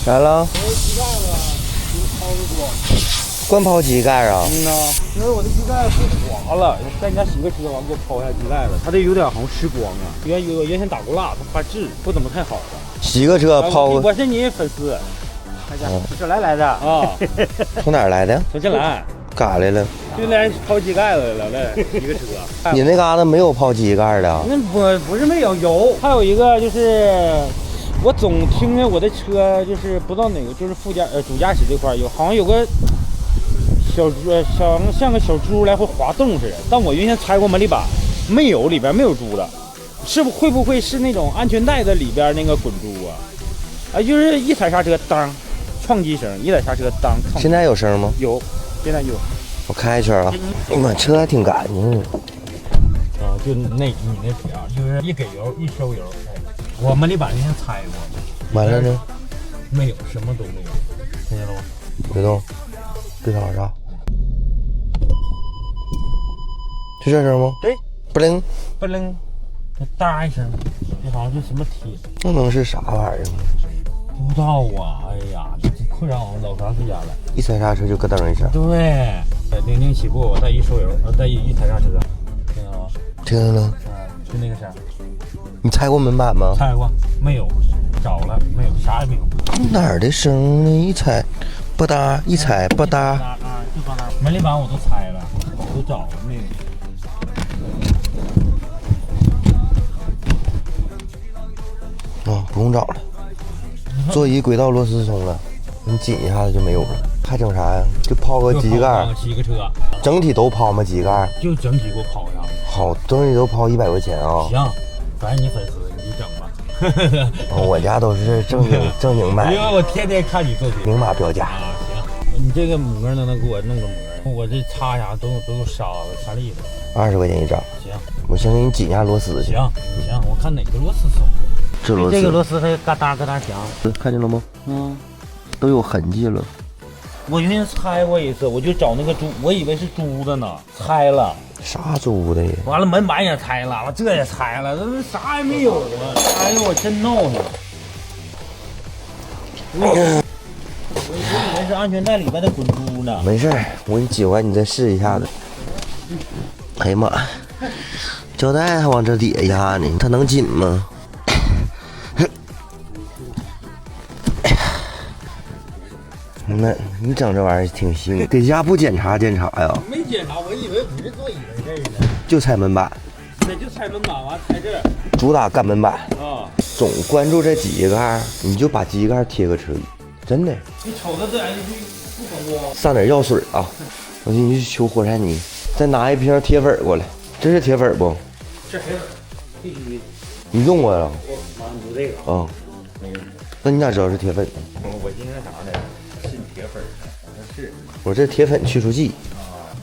咋了？机盖了，抛的光。光抛机盖啊？嗯呐，因为我的机盖不滑了，在人家洗个车完给我抛一下机盖了，它这有点好像失光啊。原先打过蜡，它发质不怎么太好了。洗个车抛？我是你粉丝。大家，从这来的啊？从哪儿来的？从这来。干啥来了？就来抛机盖子来了，一个车。你那嘎达没有抛机盖的？那不是没有，有。还有一个就是，我总听着我的车就是不知道哪个，就是主驾驶这块有，好像有个小像个小猪来回滑动似的。但我原先拆过门里板，没有，里边没有猪的，会不会是那种安全带的里边那个滚珠啊？就是一踩刹车当，撞击声；一踩刹车当。现在有声吗？有。现在有，我开一圈啊！我车还挺干净的。就你那条，就是一给油一收油，我们里把那天拆过，完了呢？没有，什么都没有，听见了吗？别动，别吵啥。就这声吗？对，不灵不灵，哒一声，这好像就什么铁，那能是啥玩意儿？不知道啊，哎呀，这困扰我老长时间了。一踩刹车就咯噔一声。对，零零起步，我再一收油，再一踩刹车，听见了吗？听见了。就那个声。你拆过门板吗？拆过，没有，找了没有，啥也没有。哪儿的声呢？一踩，吧嗒；一踩，吧嗒。就搁那儿。门里板我都拆了，都找了没有。不用找了。座椅轨道螺丝松了，你紧一下子就没有了。还整啥呀？就抛个机盖，洗个车，整体都抛吗？机盖就整体给我抛上。好，整体都抛100块钱啊！行，反正你粉丝，你整吧。我家都是正经买，因为我天天看你做题，明码标价。行，你这个膜能给我弄个膜，我这擦啥都有啥力的。20块钱一张。行，我先给你紧一下螺丝去。行，我看哪个螺丝松。这螺丝，这个螺丝它嘎哒嘎哒响，看见了吗？都有痕迹了。我原先拆过一次，我就找那个猪，我以为是猪的呢，拆了。啥猪的呀？完了门板也拆了，完这也拆了，这啥也没有啊！哎呦，我真闹腾。我以为是安全带里边的滚珠呢。没事，我给你挤完，你再试一下子。哎呀妈，胶带还往这底下压呢，它能紧吗？那你整这玩意儿挺行，给家不检查检查呀？没检查，我以为不是座椅的事儿呢。就拆门板，对，就拆门板，完拆这儿。主打干门板啊！总关注这机盖，你就把机盖贴个车里，真的。你瞅着这玩意儿不反光。上点药水啊！我给你去求火柴泥，再拿一瓶铁粉过来。这是铁粉不？这铁粉必须。你用过呀？我用这个。没用过。那你咋知道是铁粉呢？我今天啥的？是铁粉的，是。我这铁粉去除剂。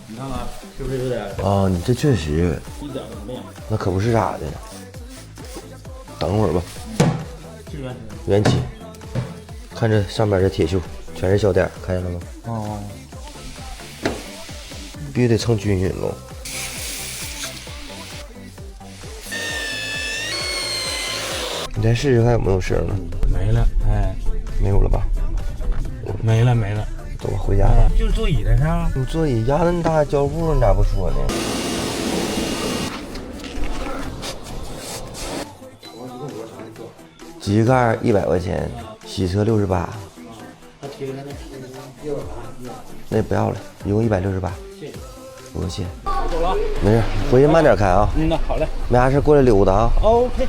你看看是不是有点？你这确实一点都没有。那可不是咋的。等会儿吧。是元气。看这上面这铁锈，全是小点，看见了吗？必须得蹭均匀喽。你再试试看有没有声了。没了，没有了吧？没了。走吧，回家吧。就是座椅的事儿。你座椅压那么大胶布，你咋不说呢？机盖100块钱，洗车68。那不要了，一共168。谢谢。不客气。我走了。没事，回去慢点开啊。那好嘞。没啥事过来溜达啊。OK。